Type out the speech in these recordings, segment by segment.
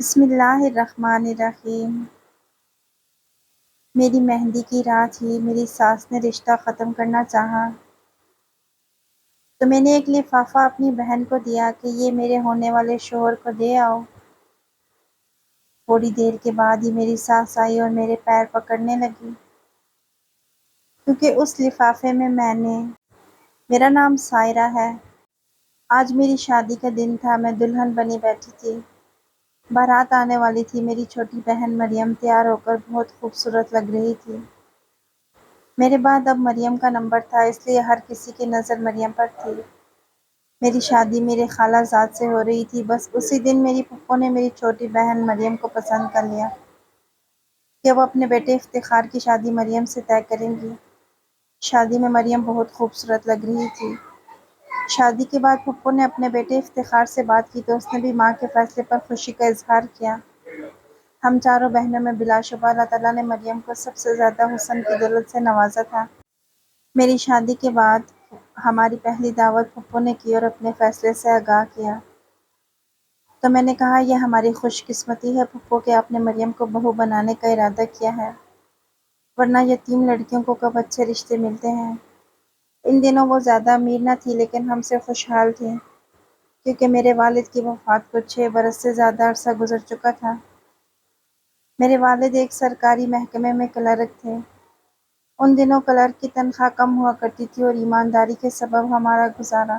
بسم اللہ الرحمن الرحیم۔ میری مہندی کی رات ہی میری ساس نے رشتہ ختم کرنا چاہا تو میں نے ایک لفافہ اپنی بہن کو دیا کہ یہ میرے ہونے والے شوہر کو دے آؤ۔ تھوڑی دیر کے بعد ہی میری ساس آئی اور میرے پیر پکڑنے لگی کیونکہ اس لفافے میں میرا نام سائرہ ہے۔ آج میری شادی کا دن تھا، میں دلہن بنی بیٹھی تھی۔ بارات آنے والی تھی۔ میری چھوٹی بہن مریم تیار ہو کر بہت خوبصورت لگ رہی تھی۔ میرے بعد اب مریم کا نمبر تھا، اس لیے ہر کسی کی نظر مریم پر تھی۔ میری شادی میرے خالہ زاد سے ہو رہی تھی۔ بس اسی دن میری پھپھو نے میری چھوٹی بہن مریم کو پسند کر لیا کہ وہ اپنے بیٹے افتخار کی شادی مریم سے طے کریں گی۔ شادی میں مریم بہت خوبصورت لگ رہی تھی۔ شادی کے بعد پھپھو نے اپنے بیٹے افتخار سے بات کی تو اس نے بھی ماں کے فیصلے پر خوشی کا اظہار کیا۔ ہم چاروں بہنوں میں بلا شبہ اللہ تعالیٰ نے مریم کو سب سے زیادہ حسن کی دولت سے نوازا تھا۔ میری شادی کے بعد ہماری پہلی دعوت پھپھو نے کی اور اپنے فیصلے سے آگاہ کیا تو میں نے کہا یہ ہماری خوش قسمتی ہے پھپھو کہ آپ نے مریم کو بہو بنانے کا ارادہ کیا ہے، ورنہ یتیم لڑکیوں کو کب اچھے رشتے ملتے ہیں۔ ان دنوں وہ زیادہ امیر نہ تھی لیکن ہم سے خوشحال تھی کیونکہ میرے والد کی وفات کو 6 برس سے زیادہ عرصہ گزر چکا تھا۔ میرے والد ایک سرکاری محکمے میں کلرک تھے۔ ان دنوں کلرک کی تنخواہ کم ہوا کرتی تھی اور ایمانداری کے سبب ہمارا گزارا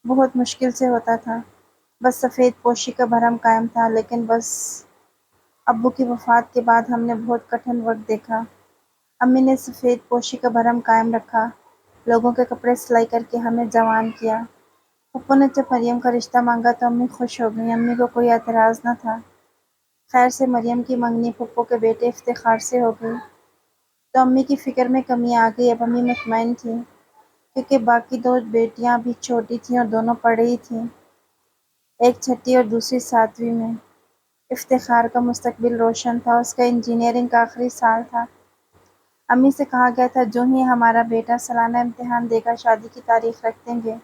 بہت مشکل سے ہوتا تھا۔ بس سفید پوشی کا بھرم قائم تھا، لیکن بس ابو کی وفات کے بعد ہم نے بہت کٹھن وقت دیکھا۔ امی نے سفید پوشی کا بھرم قائم رکھا، لوگوں کے کپڑے سلائی کر کے ہمیں جوان کیا۔ پھپھو نے جب مریم کا رشتہ مانگا تو امی خوش ہو گئیں، امی کو کوئی اعتراض نہ تھا۔ خیر سے مریم کی منگنی پھپھو کے بیٹے افتخار سے ہو گئی تو امی کی فکر میں کمی آ گئی۔ اب امی مطمئن تھیں کیونکہ باقی 2 بیٹیاں بھی چھوٹی تھیں اور دونوں پڑھ رہی تھیں، ایک 6ٹھی اور دوسری 7ویں میں۔ افتخار کا مستقبل روشن تھا، اس کا انجینئرنگ کا آخری سال تھا۔ امی سے کہا گیا تھا جو ہی ہمارا بیٹا سالانہ امتحان دے گا شادی کی تاریخ رکھ دیں گے۔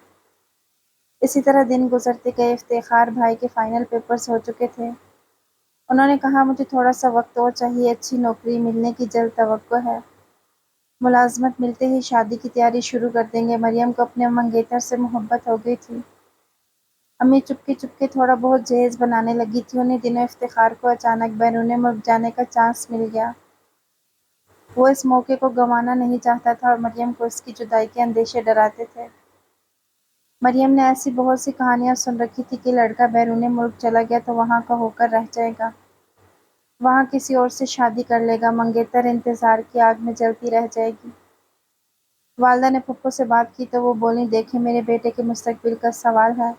اسی طرح دن گزرتے گئے۔ افتخار بھائی کے فائنل پیپرز ہو چکے تھے۔ انہوں نے کہا مجھے تھوڑا سا وقت اور چاہیے، اچھی نوکری ملنے کی جلد توقع ہے، ملازمت ملتے ہی شادی کی تیاری شروع کر دیں گے۔ مریم کو اپنے منگیتر سے محبت ہو گئی تھی۔ امی چپکے تھوڑا بہت جہیز بنانے لگی تھی۔ انہی دنوں افتخار کو اچانک بیرون ملک جانے کا چانس مل گیا۔ وہ اس موقع کو گنوانا نہیں چاہتا تھا اور مریم کو اس کی جدائی کے اندیشے ڈراتے تھے۔ مریم نے ایسی بہت سی کہانیاں سن رکھی تھی کہ لڑکا بیرون ملک چلا گیا تو وہاں کا ہو کر رہ جائے گا، وہاں کسی اور سے شادی کر لے گا، منگیتر انتظار کی آگ میں جلتی رہ جائے گی۔ والدہ نے پھپھو سے بات کی تو وہ بولیں دیکھیں میرے بیٹے کے مستقبل کا سوال ہے،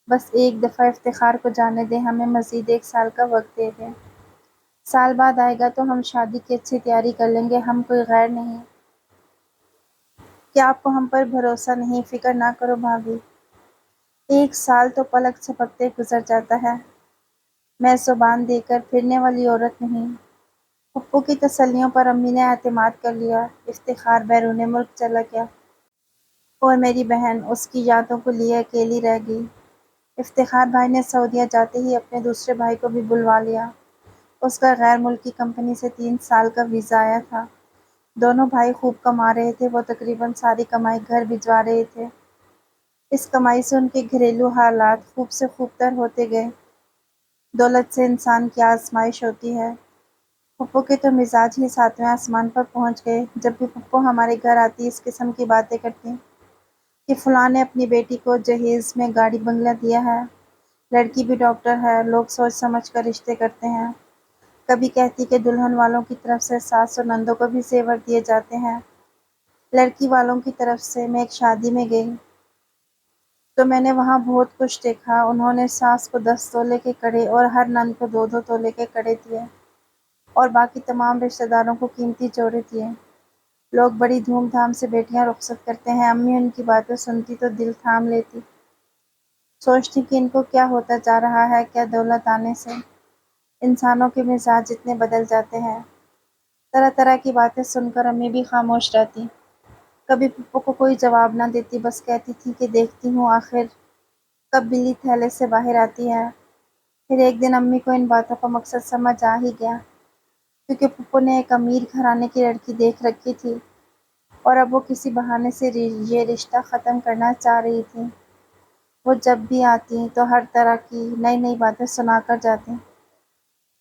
بس ایک دفعہ افتخار کو جانے دیں، ہمیں مزید 1 سال کا وقت دے دیں، سال بعد آئے گا تو ہم شادی کی اچھی تیاری کر لیں گے، ہم کوئی غیر نہیں۔ کیا آپ کو ہم پر بھروسہ نہیں؟ فکر نہ کرو بھابھی، 1 سال تو پلک جھپکتے گزر جاتا ہے، میں زبان دے کر پھرنے والی عورت نہیں۔ پھپھو کی تسلیوں پر امی نے اعتماد کر لیا۔ افتخار بیرون ملک چلا گیا اور میری بہن اس کی یادوں کو لیے اکیلی رہ گئی۔ افتخار بھائی نے سعودیہ جاتے ہی اپنے دوسرے بھائی کو بھی بلوا لیا۔ اس کا غیر ملکی کمپنی سے 3 سال کا ویزا آیا تھا۔ دونوں بھائی خوب کما رہے تھے، وہ تقریباً ساری کمائی گھر بھجوا رہے تھے۔ اس کمائی سے ان کے گھریلو حالات خوب سے خوب تر ہوتے گئے۔ دولت سے انسان کی آزمائش ہوتی ہے۔ پھپھو کے تو مزاج ہی 7ویں آسمان پر پہنچ گئے۔ جب بھی پھپھو ہمارے گھر آتی اس قسم کی باتیں کرتی کہ فلاں نے اپنی بیٹی کو جہیز میں گاڑی بنگلہ دیا ہے، لڑکی بھی ڈاکٹر ہے، لوگ سوچ سمجھ کر رشتے کرتے ہیں۔ کبھی کہتی کہ دلہن والوں کی طرف سے ساس اور نندوں کو بھی زیور دیے جاتے ہیں۔ لڑکی والوں کی طرف سے میں ایک شادی میں گئی تو میں نے وہاں بہت کچھ دیکھا۔ انہوں نے ساس کو 10 تولے کے کڑے اور ہر نند کو 2-2 تولے کے کڑے دیے اور باقی تمام رشتہ داروں کو قیمتی جوڑے دیے۔ لوگ بڑی دھوم دھام سے بیٹیاں رخصت کرتے ہیں۔ امی ان کی باتیں سنتی تو دل تھام لیتی، سوچتی کہ ان کو کیا ہوتا جا رہا ہے، کیا دولت آنے سے انسانوں کے مزاج اتنے بدل جاتے ہیں۔ طرح طرح کی باتیں سن کر امی بھی خاموش رہتی، کبھی پھپھو کو کوئی جواب نہ دیتی، بس کہتی تھی کہ دیکھتی ہوں آخر کب بلی تھیلے سے باہر آتی ہے۔ پھر ایک دن امی کو ان باتوں کا مقصد سمجھ آ ہی گیا، کیونکہ پھپھو نے ایک امیر گھرانے کی لڑکی دیکھ رکھی تھی اور اب وہ کسی بہانے سے یہ رشتہ ختم کرنا چاہ رہی تھی۔ وہ جب بھی آتی تو ہر طرح کی نئی نئی باتیں سنا کر جاتی،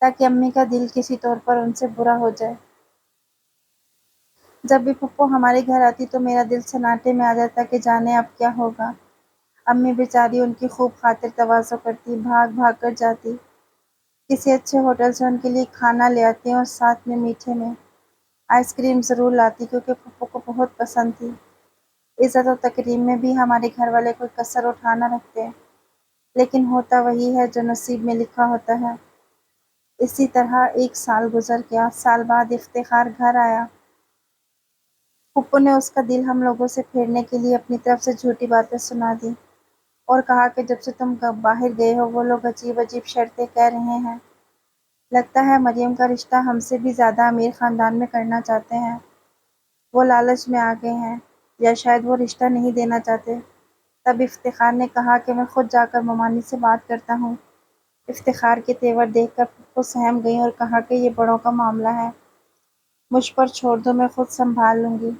تاکہ امی کا دل کسی طور پر ان سے برا ہو جائے۔ جب بھی پھپھو ہمارے گھر آتی تو میرا دل سناٹے میں آ جاتا کہ جانے اب کیا ہوگا۔ امی بیچاری ان کی خوب خاطر تواضع کرتی، بھاگ بھاگ کر جاتی، کسی اچھے ہوٹل سے ان کے لیے کھانا لے آتی اور ساتھ میں میٹھے میں آئس کریم ضرور لاتی، کیونکہ پھپھو کو بہت پسند تھی۔ عزت و تکریم میں بھی ہمارے گھر والے کوئی کسر اٹھا نہ رکھتے، لیکن ہوتا وہی ہے جو نصیب میں لکھا ہوتا ہے۔ اسی طرح ایک سال گزر گیا۔ سال بعد افتخار گھر آیا۔ پھپھو نے اس کا دل ہم لوگوں سے پھیرنے کے لیے اپنی طرف سے جھوٹی باتیں سنا دی اور کہا کہ جب سے تم باہر گئے ہو وہ لوگ عجیب عجیب شرطیں کہہ رہے ہیں۔ لگتا ہے مریم کا رشتہ ہم سے بھی زیادہ امیر خاندان میں کرنا چاہتے ہیں۔ وہ لالچ میں آ گئے ہیں، یا شاید وہ رشتہ نہیں دینا چاہتے۔ تب افتخار نے کہا کہ میں خود جا کر ممانی سے بات کرتا ہوں۔ افتخار کے تیور دیکھ کر پھپھو سہم گئیں اور کہا کہ یہ بڑوں کا معاملہ ہے، مجھ پر چھوڑ دو، میں خود سنبھال لوں گی۔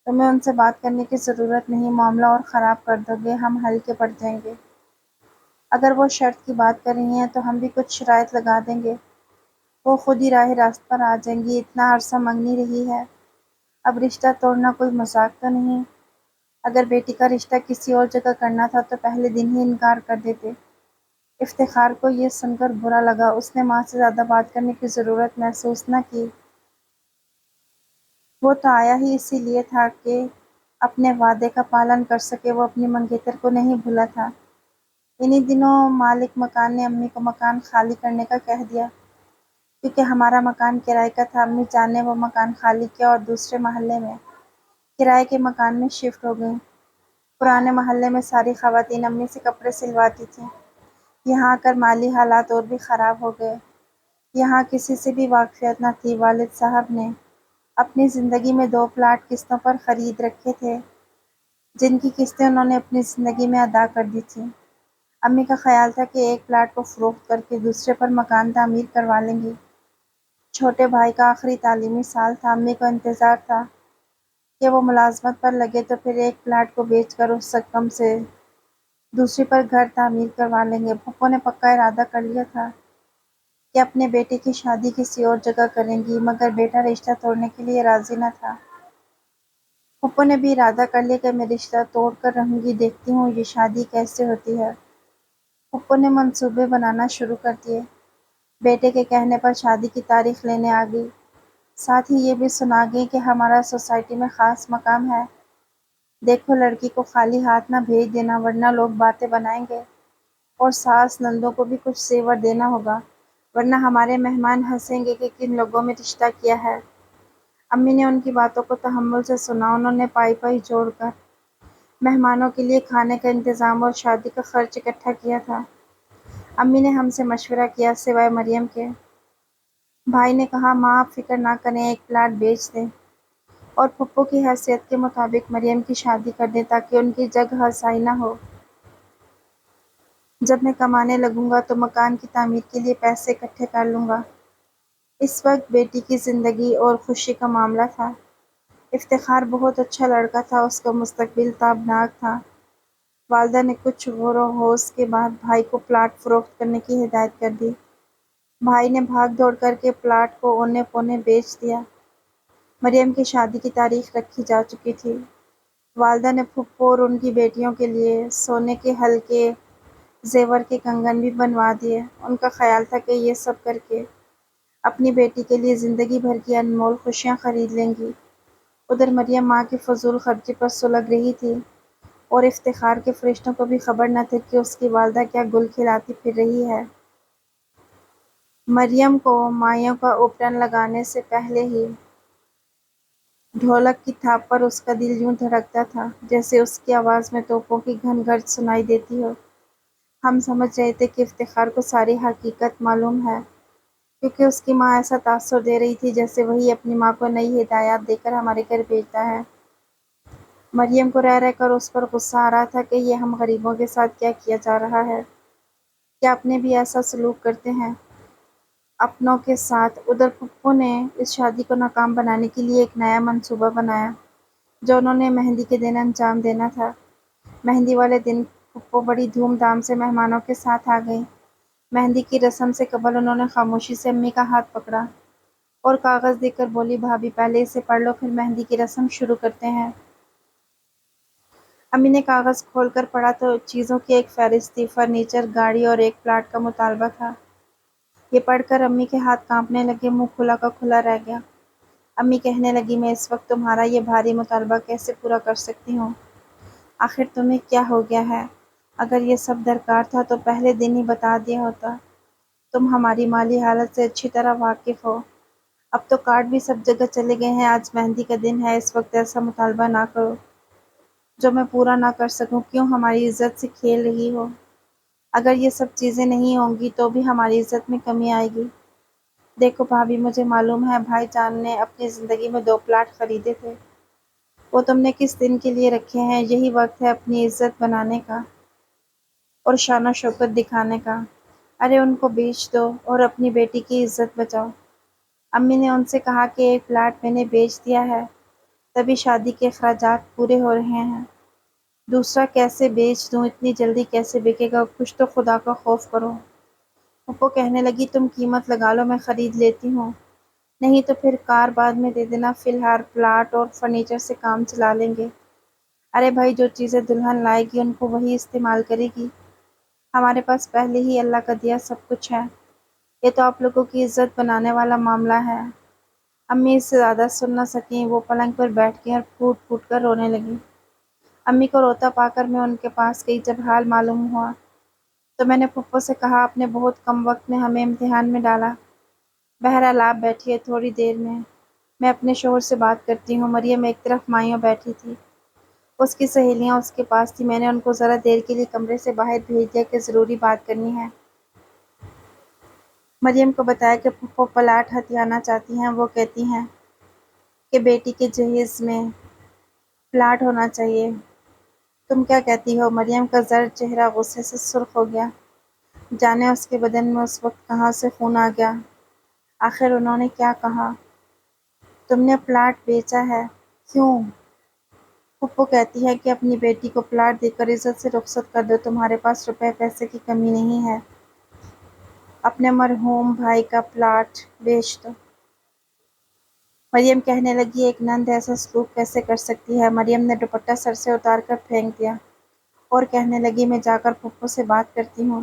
تمہیں ان سے بات کرنے کی ضرورت نہیں، معاملہ اور خراب کر دو گے، ہم ہلکے پڑ جائیں گے۔ اگر وہ شرط کی بات کر رہی ہیں تو ہم بھی کچھ شرائط لگا دیں گے، وہ خود ہی راہ راست پر آ جائیں گی۔ اتنا عرصہ منگنی رہی ہے، اب رشتہ توڑنا کوئی مذاق تو نہیں۔ اگر بیٹی کا رشتہ کسی اور جگہ کرنا تھا تو پہلے دن ہی انکار کر دیتے۔ افتخار کو یہ سن کر برا لگا۔ اس نے ماں سے زیادہ بات کرنے کی ضرورت محسوس نہ کی۔ وہ تو آیا ہی اسی لیے تھا کہ اپنے وعدے کا پالن کر سکے۔ وہ اپنی منگیتر کو نہیں بھولا تھا۔ انہی دنوں مالک مکان نے امی کو مکان خالی کرنے کا کہہ دیا، کیونکہ ہمارا مکان کرائے کا تھا۔ امی جان نے وہ مکان خالی کیا اور دوسرے محلے میں کرائے کے مکان میں شفٹ ہو گئیں۔ پرانے محلے میں ساری خواتین امی سے کپڑے سلواتی تھیں۔ یہاں آ کر مالی حالات اور بھی خراب ہو گئے۔ یہاں کسی سے بھی واقفیت نہ تھی۔ والد صاحب نے اپنی زندگی میں 2 پلاٹ قسطوں پر خرید رکھے تھے، جن کی قسطیں انہوں نے اپنی زندگی میں ادا کر دی تھیں۔ امی کا خیال تھا کہ ایک پلاٹ کو فروخت کر کے دوسرے پر مکان تعمیر کروا لیں گی۔ چھوٹے بھائی کا آخری تعلیمی سال تھا۔ امی کو انتظار تھا کہ وہ ملازمت پر لگے تو پھر ایک پلاٹ کو بیچ کر اس رقم سے دوسری پر گھر تعمیر کروا لیں گے۔ پھپھو نے پکا ارادہ کر لیا تھا کہ اپنے بیٹے کی شادی کسی اور جگہ کریں گی، مگر بیٹا رشتہ توڑنے کے لیے راضی نہ تھا۔ پھپھو نے بھی ارادہ کر لیا کہ میں رشتہ توڑ کر رہوں گی، دیکھتی ہوں یہ شادی کیسے ہوتی ہے۔ پھپھو نے منصوبے بنانا شروع کر دیے۔ بیٹے کے کہنے پر شادی کی تاریخ لینے آ گئی، ساتھ ہی یہ بھی سنا گئی کہ ہمارا سوسائٹی میں خاص مقام ہے، دیکھو لڑکی کو خالی ہاتھ نہ بھیج دینا ورنہ لوگ باتیں بنائیں گے، اور ساس نندوں کو بھی کچھ زیور دینا ہوگا، ورنہ ہمارے مہمان ہنسیں گے کہ کن لوگوں میں رشتہ کیا ہے۔ امی نے ان کی باتوں کو تحمل سے سنا۔ انہوں نے پائی پائی جوڑ کر مہمانوں کے لیے کھانے کا انتظام اور شادی کا خرچ اکٹھا کیا تھا۔ امی نے ہم سے مشورہ کیا، سوائے مریم کے۔ بھائی نے کہا ماں آپ فکر نہ کریں، ایک پلاٹ بیچ دیں اور پھپھو کی حیثیت کے مطابق مریم کی شادی کر دیں تاکہ ان کی جگ ہنسائی نہ ہو۔ جب میں کمانے لگوں گا تو مکان کی تعمیر کے لیے پیسے اکٹھے کر لوں گا۔ اس وقت بیٹی کی زندگی اور خوشی کا معاملہ تھا۔ افتخار بہت اچھا لڑکا تھا، اس کا مستقبل تابناک تھا۔ والدہ نے کچھ غور و خوض کے بعد بھائی کو پلاٹ فروخت کرنے کی ہدایت کر دی۔ بھائی نے بھاگ دوڑ کر کے پلاٹ کو اونے پونے بیچ دیا۔ مریم کی شادی کی تاریخ رکھی جا چکی تھی۔ والدہ نے پھپھو اور ان کی بیٹیوں کے لیے سونے کے ہلکے زیور کے کنگن بھی بنوا دیے۔ ان کا خیال تھا کہ یہ سب کر کے اپنی بیٹی کے لیے زندگی بھر کی انمول خوشیاں خرید لیں گی۔ ادھر مریم ماں کی فضول خرچی پر سلگ رہی تھی، اور افتخار کے فرشتوں کو بھی خبر نہ تھی کہ اس کی والدہ کیا گل کھلاتی پھر رہی ہے۔ مریم کو مائیوں کا اپٹن لگانے سے پہلے ہی ڈھولک کی تھاپ پر اس کا دل یوں دھڑکتا تھا جیسے اس کی آواز میں توپوں کی گھن گرج سنائی دیتی ہو۔ ہم سمجھ رہے تھے کہ افتخار کو ساری حقیقت معلوم ہے، کیونکہ اس کی ماں ایسا تاثر دے رہی تھی جیسے وہی اپنی ماں کو نئی ہدایات دے کر ہمارے گھر بھیجتا ہے۔ مریم کو رہ رہ کر اس پر غصہ آ رہا تھا کہ یہ ہم غریبوں کے ساتھ کیا کیا جا رہا ہے۔ کیا اپنے بھی ایسا سلوک کرتے ہیں اپنوں کے ساتھ؟ ادھر پھپھو نے اس شادی کو ناکام بنانے کے لیے ایک نیا منصوبہ بنایا جو انہوں نے مہندی کے دن انجام دینا تھا۔ مہندی والے دن پھپھو بڑی دھوم دھام سے مہمانوں کے ساتھ آ گئیں۔ مہندی کی رسم سے قبل انہوں نے خاموشی سے امی کا ہاتھ پکڑا اور کاغذ دے کر بولی، بھابھی پہلے اسے پڑھ لو، پھر مہندی کی رسم شروع کرتے ہیں۔ امی نے کاغذ کھول کر پڑھا تو چیزوں کی ایک فہرست تھی، فرنیچر، گاڑی اور ایک پلاٹ کا مطالبہ تھا۔ یہ پڑھ کر امی کے ہاتھ کانپنے لگے، منہ کھلا کا کھلا رہ گیا۔ امی کہنے لگی، میں اس وقت تمہارا یہ بھاری مطالبہ کیسے پورا کر سکتی ہوں؟ آخر تمہیں کیا ہو گیا ہے؟ اگر یہ سب درکار تھا تو پہلے دن ہی بتا دیا ہوتا۔ تم ہماری مالی حالت سے اچھی طرح واقف ہو۔ اب تو کارڈ بھی سب جگہ چلے گئے ہیں۔ آج مہندی کا دن ہے، اس وقت ایسا مطالبہ نہ کرو جو میں پورا نہ کر سکوں۔ کیوں ہماری عزت سے کھیل رہی ہو؟ اگر یہ سب چیزیں نہیں ہوں گی تو بھی ہماری عزت میں کمی آئے گی۔ دیکھو بھابھی، مجھے معلوم ہے بھائی جان نے اپنی زندگی میں 2 پلاٹ خریدے تھے، وہ تم نے کس دن کے لیے رکھے ہیں؟ یہی وقت ہے اپنی عزت بنانے کا اور شان و شوکت دکھانے کا۔ ارے ان کو بیچ دو اور اپنی بیٹی کی عزت بچاؤ۔ امی نے ان سے کہا کہ ایک پلاٹ میں نے بیچ دیا ہے، تبھی شادی کے اخراجات پورے ہو رہے ہیں، دوسرا کیسے بیچ دوں؟ اتنی جلدی کیسے بکے گا؟ کچھ تو خدا کا خوف کرو۔ پھپھو کہنے لگی، تم قیمت لگا لو، میں خرید لیتی ہوں، نہیں تو پھر کار بعد میں دے دینا، فی الحال پلاٹ اور فرنیچر سے کام چلا لیں گے۔ ارے بھائی، جو چیزیں دلہن لائے گی ان کو وہی استعمال کرے گی، ہمارے پاس پہلے ہی اللہ کا دیا سب کچھ ہے، یہ تو آپ لوگوں کی عزت بنانے والا معاملہ ہے۔ امی اس سے زیادہ سن نہ سکیں، وہ پلنگ پر بیٹھ گئیں اور پھوٹ پھوٹ کر رونے لگیں۔ امی کو روتا پا کر میں ان کے پاس گئی۔ جب حال معلوم ہوا تو میں نے پھپھو سے کہا، آپ نے بہت کم وقت میں ہمیں امتحان میں ڈالا، بہرحال آپ بیٹھیے، تھوڑی دیر میں اپنے شوہر سے بات کرتی ہوں۔ مریم ایک طرف مائیوں بیٹھی تھی، اس کی سہیلیاں اس کے پاس تھیں۔ میں نے ان کو ذرا دیر کے لیے کمرے سے باہر بھیج دیا کہ ضروری بات کرنی ہے۔ مریم کو بتایا کہ پھپھو پلاٹ ہتھیانا چاہتی ہیں، وہ کہتی ہیں کہ بیٹی کے جہیز میں پلاٹ ہونا چاہیے۔ تم کیا کہتی ہو؟ مریم کا زرد چہرہ غصے سے سرخ ہو گیا، جانے اس کے بدن میں اس وقت کہاں سے خون آ گیا۔ آخر انہوں نے کیا کہا؟ تم نے پلاٹ بیچا ہے؟ کیوں؟ پھپھو کہتی ہے کہ اپنی بیٹی کو پلاٹ دے کر عزت سے رخصت کر دو، تمہارے پاس روپے پیسے کی کمی نہیں ہے، اپنے مرحوم بھائی کا پلاٹ بیچ دو۔ مریم کہنے لگی، ایک نند ایسا سلوک کیسے کر سکتی ہے؟ مریم نے دوپٹہ سر سے اتار کر پھینک دیا اور کہنے لگی، میں جا کر پھپھو سے بات کرتی ہوں،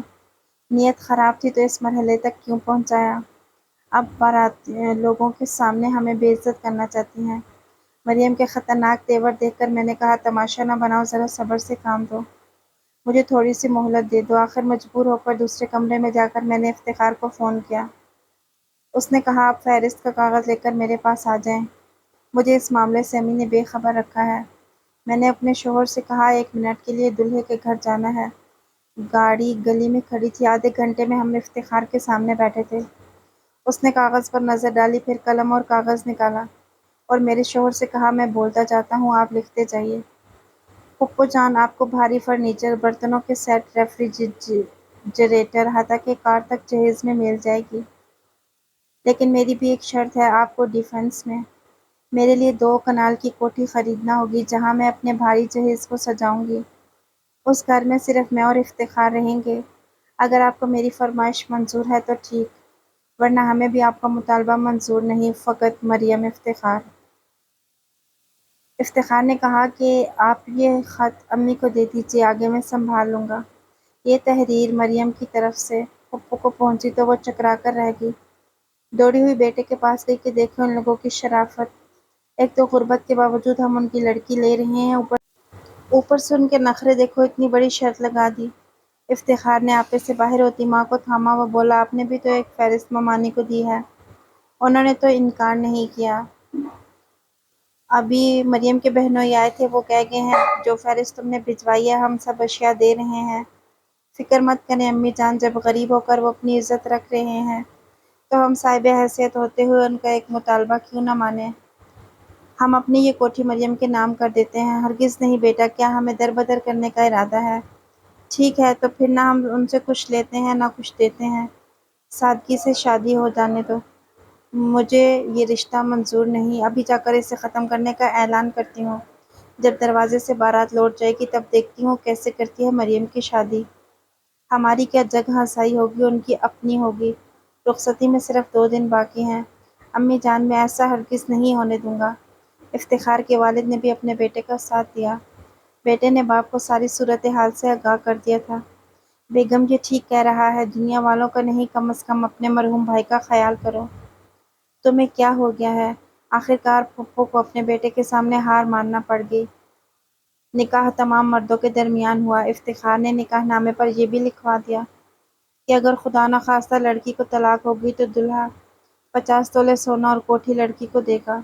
نیت خراب تھی تو اس مرحلے تک کیوں پہنچایا؟ اب بارات لوگوں کے سامنے ہمیں بے عزت کرنا چاہتی ہیں۔ مریم کے خطرناک تیور دیکھ کر میں نے کہا، تماشا نہ بناؤ، ذرا صبر سے کام دو، مجھے تھوڑی سی مہلت دے دو۔ آخر مجبور ہو کر دوسرے کمرے میں جا کر میں نے افتخار کو فون کیا۔ اس نے کہا، آپ فہرست کا کاغذ لے کر میرے پاس آ جائیں، مجھے اس معاملے سے امی نے بے خبر رکھا ہے۔ میں نے اپنے شوہر سے کہا، 1 منٹ کے لیے دلہے کے گھر جانا ہے۔ گاڑی گلی میں کھڑی تھی، آدھے گھنٹے میں ہم افتخار کے سامنے بیٹھے تھے۔ اس نے کاغذ پر نظر ڈالی، پھر قلم اور کاغذ نکالا اور میرے شوہر سے کہا، میں بولتا جاتا ہوں، آپ لکھتے جائیے۔ پھپھو جان، آپ کو بھاری فرنیچر، برتنوں کے سیٹ، ریفریجریٹر، حتیٰ کہ کار تک جہیز میں مل جائے گی، لیکن میری بھی ایک شرط ہے، آپ کو ڈیفنس میں میرے لیے 2 کنال کی کوٹھی خریدنا ہوگی جہاں میں اپنے بھاری جہیز کو سجاؤں گی۔ اس گھر میں صرف میں اور افتخار رہیں گے۔ اگر آپ کو میری فرمائش منظور ہے تو ٹھیک، ورنہ ہمیں بھی آپ کا مطالبہ منظور نہیں۔ فقط مریم افتخار نے کہا کہ آپ یہ خط امی کو دے دیجیے، آگے میں سنبھال لوں گا۔ یہ تحریر مریم کی طرف سے پھپھو کو پہنچی تو وہ چکرا کر رہ گئی، دوڑی ہوئی بیٹے کے پاس گئی کہ دیکھو ان لوگوں کی شرافت، ایک تو غربت کے باوجود ہم ان کی لڑکی لے رہے ہیں، اوپر سے ان کے نخرے دیکھو، اتنی بڑی شرط لگا دی۔ افتخار نے آپے سے باہر ہوتی ماں کو تھاما، وہ بولا، آپ نے بھی تو ایک فہرست ممانی کو دی ہے، انہوں نے تو انکار نہیں کیا۔ ابھی مریم کے بہنوئی آئے تھے، وہ کہہ گئے ہیں جو فہرست تم نے بھجوائی ہے ہم سب اشیاء دے رہے ہیں، فکر مت کریں امی جان، جب غریب ہو کر وہ اپنی عزت رکھ رہے ہیں تو ہم صاحب حیثیت ہوتے ہوئے ان کا ایک مطالبہ کیوں نہ مانیں؟ ہم اپنی یہ کوٹھی مریم کے نام کر دیتے ہیں۔ ہرگز نہیں بیٹا، کیا ہمیں در بدر کرنے کا ارادہ ہے؟ ٹھیک ہے تو پھر نہ ہم ان سے کچھ لیتے ہیں نہ کچھ دیتے ہیں، سادگی سے شادی ہو جانے دو۔ مجھے یہ رشتہ منظور نہیں، ابھی جا کر اسے ختم کرنے کا اعلان کرتی ہوں۔ جب دروازے سے بارات لوٹ جائے گی تب دیکھتی ہوں کیسے کرتی ہے مریم کی شادی۔ ہماری کیا جگ ہنسائی ہوگی، ان کی اپنی ہوگی۔ رخصتی میں صرف 2 دن باقی ہیں۔ امی جان، میں ایسا ہرگز نہیں ہونے دوں گا۔ افتخار کے والد نے بھی اپنے بیٹے کا ساتھ دیا۔ بیٹے نے باپ کو ساری صورتحال سے آگاہ کر دیا تھا۔ بیگم یہ ٹھیک کہہ رہا ہے، دنیا والوں کا نہیں، کم از کم اپنے مرحوم بھائی کا خیال کرو۔ تمہیں کیا ہو گیا ہے؟ آخرکار پھپھو کو اپنے بیٹے کے سامنے ہار ماننا پڑ گئی۔ نکاح تمام مردوں کے درمیان ہوا۔ افتخار نے نکاح نامے پر یہ بھی لکھوا دیا کہ اگر خدا نخواستہ لڑکی کو طلاق ہو گئی تو دلہا 50 تولے سونا اور کوٹھی لڑکی کو دے گا۔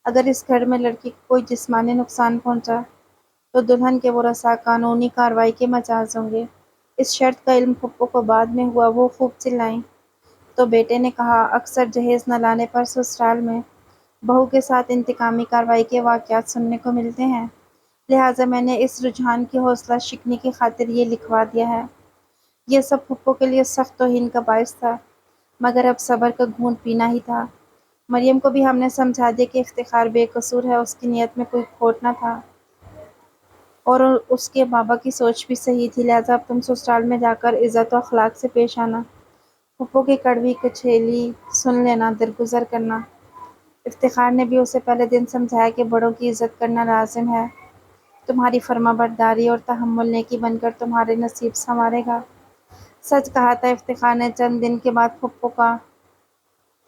اگر اس گھر میں لڑکی کو کوئی جسمانی نقصان پہنچا تو دلہن کے ورثاء قانونی کارروائی کے مجاز ہوں گے۔ اس شرط کا علم پھپھو کو بعد میں ہوا۔ وہ خوب چلائیں تو بیٹے نے کہا، اکثر جہیز نہ لانے پر سسرال میں بہو کے ساتھ انتقامی کارروائی کے واقعات سننے کو ملتے ہیں، لہٰذا میں نے اس رجحان کی حوصلہ شکنی کی خاطر یہ لکھوا دیا ہے۔ یہ سب پھپھو کے لیے سخت توہین کا باعث تھا، مگر اب صبر کا گھونٹ پینا ہی تھا۔ مریم کو بھی ہم نے سمجھا دیا کہ افتخار بے قصور ہے، اس کی نیت میں کوئی کھوٹ نہ تھا اور اس کے بابا کی سوچ بھی صحیح تھی، لہٰذا اب تم سسرال میں جا کر عزت و اخلاق سے پیش آنا، پھپھو کی کڑوی کچیلی سن لینا، درگزر کرنا۔ افتخار نے بھی اسے پہلے دن سمجھایا کہ بڑوں کی عزت کرنا لازم ہے۔ تمہاری فرما برداری اور تحمل نیکی بن کر تمہارے نصیب سنوارے گا۔ سچ کہا تھا افتخار نے۔ چند دن کے بعد پھپھو کا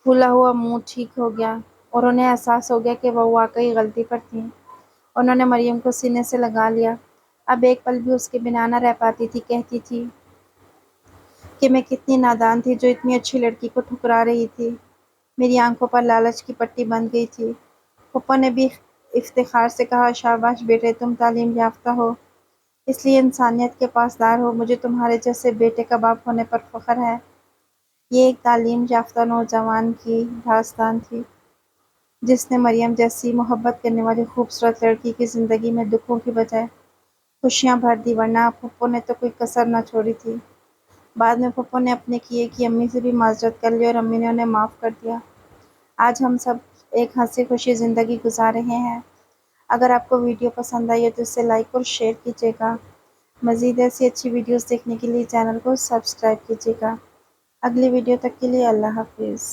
پھولا ہوا منہ ٹھیک ہو گیا اور انہیں احساس ہو گیا کہ وہ واقعی غلطی پر تھیں۔ انہوں نے مریم کو سینے سے لگا لیا۔ اب ایک پل بھی اس کے بنا نہ رہ پاتی تھی۔ کہتی تھی کہ میں کتنی نادان تھی جو اتنی اچھی لڑکی کو ٹھکرا رہی تھی۔ میری آنکھوں پر لالچ کی پٹی بندھ گئی تھی۔ پھپھو نے بھی افتخار سے کہا، شاباش بیٹے، تم تعلیم یافتہ ہو، اس لیے انسانیت کے پاسدار ہو، مجھے تمہارے جیسے بیٹے کا باپ ہونے پر فخر ہے۔ یہ ایک تعلیم یافتہ نوجوان کی داستان تھی جس نے مریم جیسی محبت کرنے والی خوبصورت لڑکی کی زندگی میں دکھوں کی بجائے خوشیاں بھر دی، ورنہ پھپھو نے تو کوئی کسر نہ چھوڑی تھی۔ بعد میں پھپھو نے اپنے کیے کی امی سے بھی معذرت کر لی اور امی نے انہیں معاف کر دیا۔ آج ہم سب ایک ہنسی خوشی زندگی گزار رہے ہیں۔ اگر آپ کو ویڈیو پسند آئی ہے تو اسے لائک اور شیئر کیجیے گا۔ مزید ایسی اچھی ویڈیوز دیکھنے کے لیے چینل کو سبسکرائب کیجیے گا۔ اگلی ویڈیو تک کے لیے اللہ حافظ۔